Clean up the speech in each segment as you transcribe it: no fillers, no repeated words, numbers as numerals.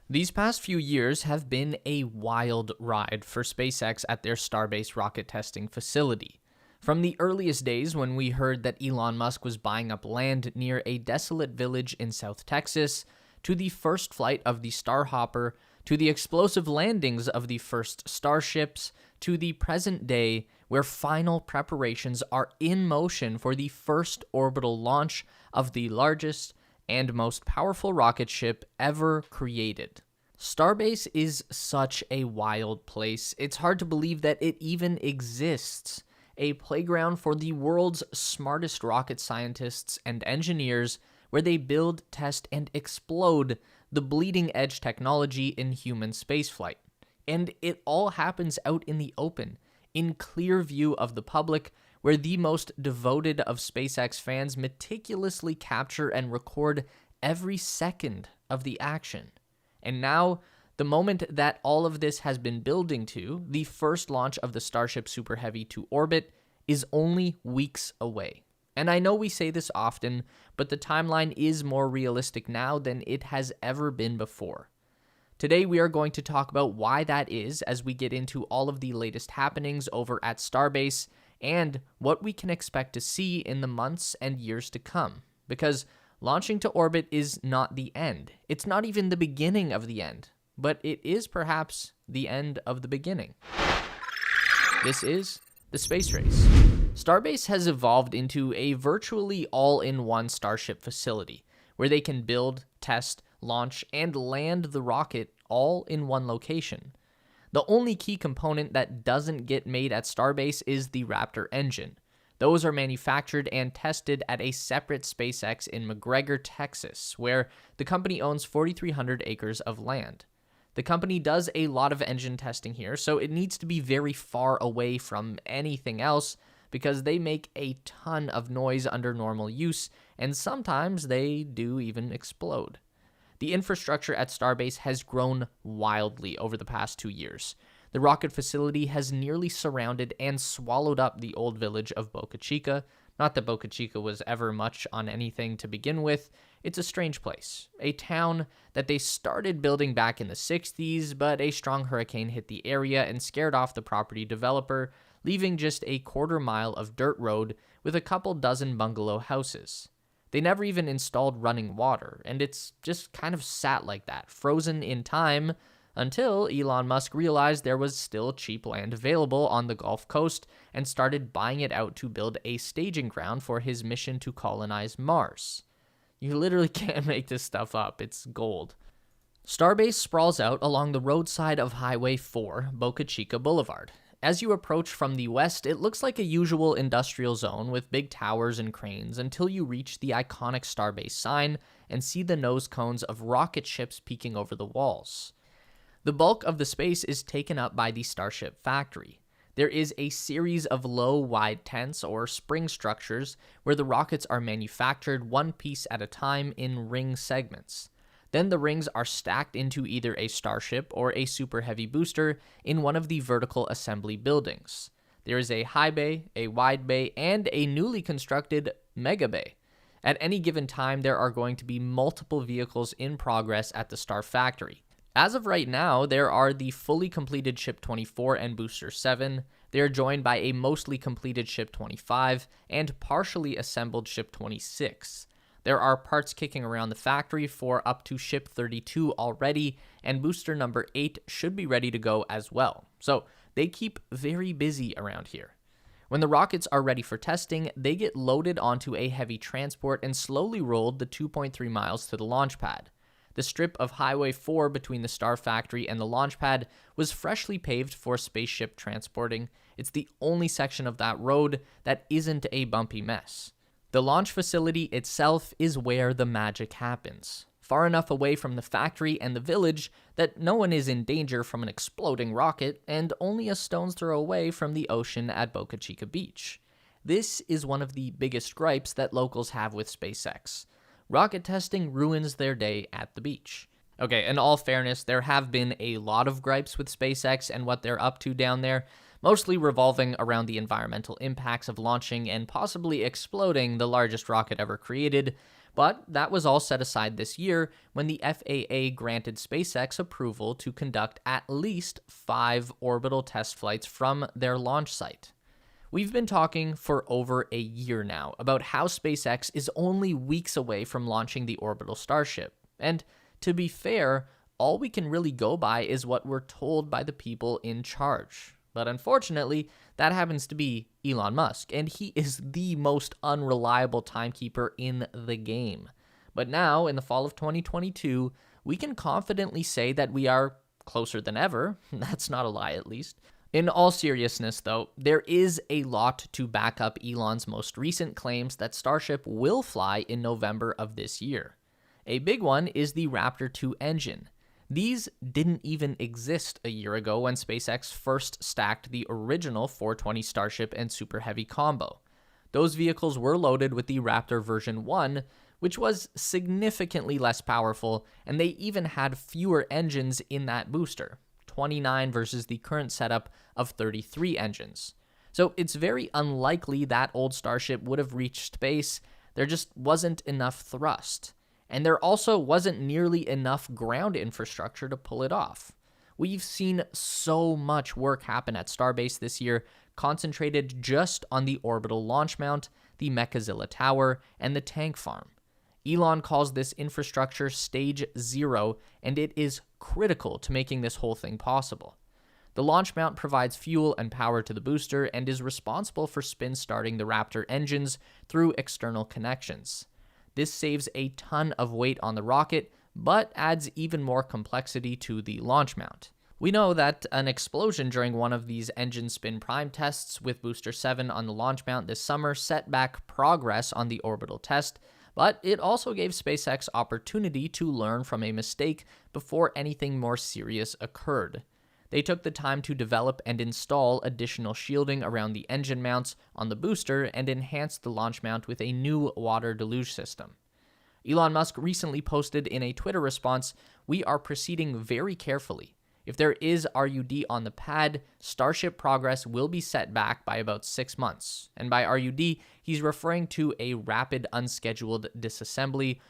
These past few years have been a wild ride for SpaceX at their Starbase rocket testing facility. From the earliest days when we heard that Elon Musk was buying up land near a desolate village in South Texas, to the first flight of the Starhopper, to the explosive landings of the first starships, to the present day where final preparations are in motion for the first orbital launch of the largest and most powerful rocket ship ever created. Starbase is such a wild place. It's hard to believe that it even exists. A playground for the world's smartest rocket scientists and engineers where they build, test, and explode the bleeding edge technology in human spaceflight. And it all happens out in the open, in clear view of the public, where the most devoted of SpaceX fans meticulously capture and record every second of the action. And now, the moment that all of this has been building to, the first launch of the Starship Super Heavy to orbit, is only weeks away. And I know we say this often, but the timeline is more realistic now than it has ever been before. Today we are going to talk about why that is as we get into all of the latest happenings over at Starbase and what we can expect to see in the months and years to come. Because launching to orbit is not the end. It's not even the beginning of the end, but it is perhaps the end of the beginning. This is the space race. Starbase has evolved into a virtually all-in-one Starship facility where they can build, test, launch, and land the rocket all in one location. The only key component that doesn't get made at Starbase is the Raptor engine. Those are manufactured and tested at a separate SpaceX in McGregor, Texas, where the company owns 4,300 acres of land. The company does a lot of engine testing here, so it needs to be very far away from anything else because they make a ton of noise under normal use, and sometimes they do even explode. The infrastructure at Starbase has grown wildly over the past 2 years. The rocket facility has nearly surrounded and swallowed up the old village of Boca Chica. Not that Boca Chica was ever much on anything to begin with. It's a strange place. A town that they started building back in the 60s, but a strong hurricane hit the area and scared off the property developer, leaving just a quarter-mile of dirt road with a couple dozen bungalow houses. They never even installed running water, and it's just kind of sat like that, frozen in time, until Elon Musk realized there was still cheap land available on the Gulf Coast and started buying it out to build a staging ground for his mission to colonize Mars. You literally can't make this stuff up, it's gold. Starbase sprawls out along the roadside of Highway 4, Boca Chica Boulevard. As you approach from the west, it looks like a usual industrial zone with big towers and cranes until you reach the iconic Starbase sign and see the nose cones of rocket ships peeking over the walls. The bulk of the space is taken up by the Starship factory. There is a series of low, wide tents or spring structures where the rockets are manufactured one piece at a time in ring segments. Then the rings are stacked into either a Starship or a Super Heavy booster in one of the vertical assembly buildings. There is a high bay, a wide bay, and a newly constructed mega bay. At any given time, there are going to be multiple vehicles in progress at the Star Factory. As of right now, there are the fully completed Ship 24 and Booster 7. They are joined by a mostly completed Ship 25 and partially assembled Ship 26. There are parts kicking around the factory for up to Ship 32 already, and booster number 8 should be ready to go as well. So they keep very busy around here. When the rockets are ready for testing, they get loaded onto a heavy transport and slowly rolled the 2.3 miles to the launch pad. The strip of Highway 4 between the Star Factory and the launch pad was freshly paved for spaceship transporting. It's the only section of that road that isn't a bumpy mess. The launch facility itself is where the magic happens, far enough away from the factory and the village that no one is in danger from an exploding rocket and only a stone's throw away from the ocean at Boca Chica Beach. This is one of the biggest gripes that locals have with SpaceX. Rocket testing ruins their day at the beach. Okay, in all fairness, there have been a lot of gripes with SpaceX and what they're up to down there, mostly revolving around the environmental impacts of launching and possibly exploding the largest rocket ever created, But that was all set aside this year when the FAA granted SpaceX approval to conduct at least 5 orbital test flights from their launch site. We've been talking for over a year now about how SpaceX is only weeks away from launching the orbital Starship. And to be fair, all we can really go by is what we're told by the people in charge. But unfortunately, that happens to be Elon Musk, and he is the most unreliable timekeeper in the game. But now, in the fall of 2022, we can confidently say that we are closer than ever. That's not a lie, at least. In all seriousness, though, there is a lot to back up Elon's most recent claims that Starship will fly in November of this year. A big one is the Raptor 2 engine. These didn't even exist a year ago when SpaceX first stacked the original 420 Starship and Super Heavy combo. Those vehicles were loaded with the Raptor version 1, which was significantly less powerful, and they even had fewer engines in that booster, 29 versus the current setup of 33 engines. So it's very unlikely that old Starship would have reached space. There just wasn't enough thrust. And there also wasn't nearly enough ground infrastructure to pull it off. We've seen so much work happen at Starbase this year, concentrated just on the orbital launch mount, the Mechazilla Tower, and the tank farm. Elon calls this infrastructure Stage 0, and it is critical to making this whole thing possible. The launch mount provides fuel and power to the booster and is responsible for spin-starting the Raptor engines through external connections. This saves a ton of weight on the rocket, but adds even more complexity to the launch mount. We know that an explosion during one of these engine spin prime tests with Booster 7 on the launch mount this summer set back progress on the orbital test, but it also gave SpaceX opportunity to learn from a mistake before anything more serious occurred. They took the time to develop and install additional shielding around the engine mounts on the booster and enhanced the launch mount with a new water deluge system. Elon Musk recently posted in a Twitter response, "We are proceeding very carefully. If there is RUD on the pad, Starship progress will be set back by about 6 months." And by RUD, he's referring to a rapid unscheduled disassembly,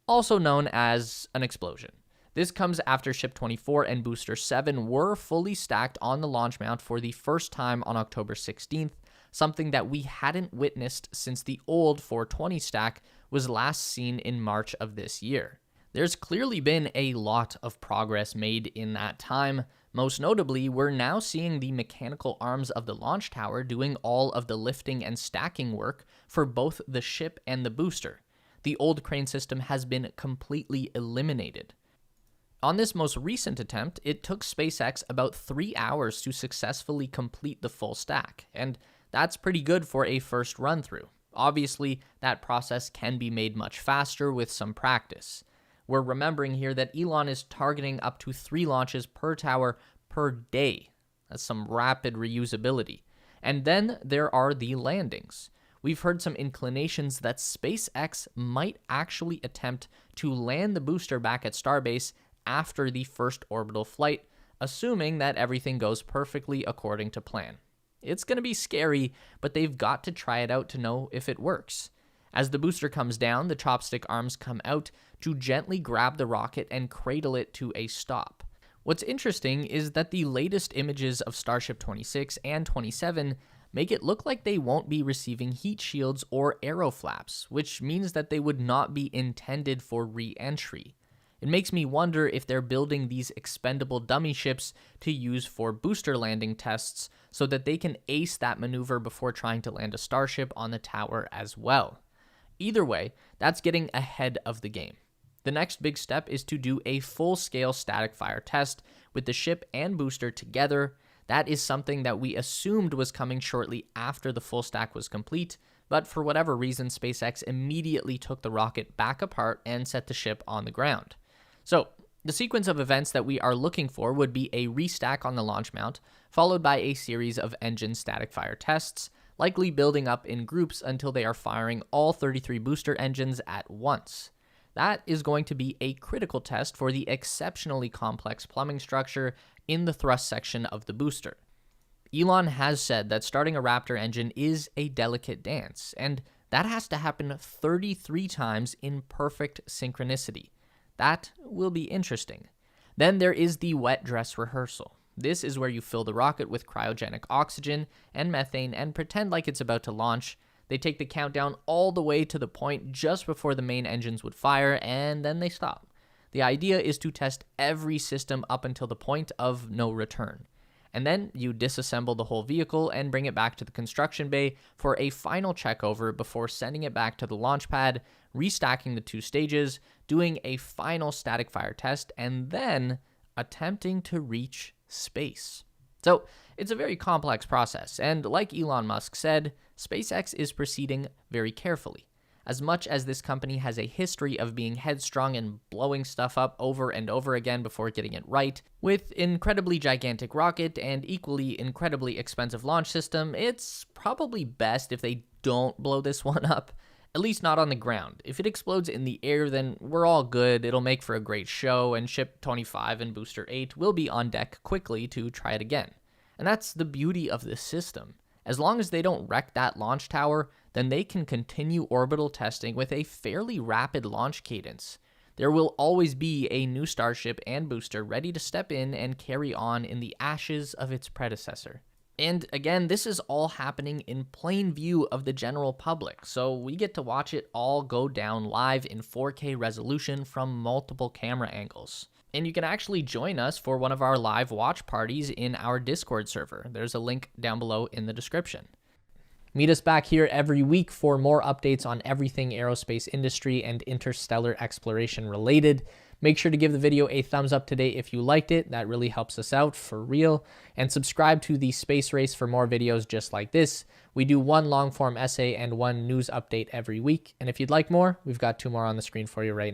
also known as an explosion. This comes after Ship 24 and Booster 7 were fully stacked on the launch mount for the first time on October 16th, something that we hadn't witnessed since the old 420 stack was last seen in March of this year. There's clearly been a lot of progress made in that time. Most notably, we're now seeing the mechanical arms of the launch tower doing all of the lifting and stacking work for both the ship and the booster. The old crane system has been completely eliminated. On this most recent attempt, it took SpaceX about 3 hours to successfully complete the full stack, and that's pretty good for a first run-through. Obviously, that process can be made much faster with some practice. We're remembering here that Elon is targeting up to 3 launches per tower per day. That's some rapid reusability. And then there are the landings. We've heard some inclinations that SpaceX might actually attempt to land the booster back at Starbase after the first orbital flight, assuming that everything goes perfectly according to plan. It's going to be scary, but they've got to try it out to know if it works. As the booster comes down, the chopstick arms come out to gently grab the rocket and cradle it to a stop. What's interesting is that the latest images of Starship 26 and 27 make it look like they won't be receiving heat shields or aero flaps, which means that they would not be intended for re-entry. It makes me wonder if they're building these expendable dummy ships to use for booster landing tests so that they can ace that maneuver before trying to land a Starship on the tower as well. Either way, that's getting ahead of the game. The next big step is to do a full-scale static fire test with the ship and booster together. That is something that we assumed was coming shortly after the full stack was complete, but for whatever reason, SpaceX immediately took the rocket back apart and set the ship on the ground. So, the sequence of events that we are looking for would be a restack on the launch mount, followed by a series of engine static fire tests, likely building up in groups until they are firing all 33 booster engines at once. That is going to be a critical test for the exceptionally complex plumbing structure in the thrust section of the booster. Elon has said that starting a Raptor engine is a delicate dance, and That has to happen 33 times in perfect synchronicity. That will be interesting. Then there is the wet dress rehearsal. This is where you fill the rocket with cryogenic oxygen and methane and pretend like it's about to launch. They take the countdown all the way to the point just before the main engines would fire, and then they stop. The idea is to test every system up until the point of no return. And then you disassemble the whole vehicle and bring it back to the construction bay for a final checkover before sending it back to the launch pad, restacking the 2 stages, doing a final static fire test, and then attempting to reach space. So it's a very complex process, and like Elon Musk said, SpaceX is proceeding very carefully. As much as this company has a history of being headstrong and blowing stuff up over and over again before getting it right, with incredibly gigantic rocket and equally incredibly expensive launch system, it's probably best if they don't blow this one up, at least not on the ground. If it explodes in the air, then we're all good, it'll make for a great show, and Ship 25 and Booster 8 will be on deck quickly to try it again. And that's the beauty of this system. As long as they don't wreck that launch tower, then they can continue orbital testing with a fairly rapid launch cadence. There will always be a new Starship and booster ready to step in and carry on in the ashes of its predecessor. And again, this is all happening in plain view of the general public, so we get to watch it all go down live in 4K resolution from multiple camera angles. And you can actually join us for one of our live watch parties in our Discord server. There's a link down below in the description. Meet us back here every week for more updates on everything aerospace industry and interstellar exploration related. Make sure to give the video a thumbs up today if you liked it. That really helps us out for real. And subscribe to the Space Race for more videos just like this. We do 1 long form essay and 1 news update every week. And if you'd like more, we've got 2 more on the screen for you right now.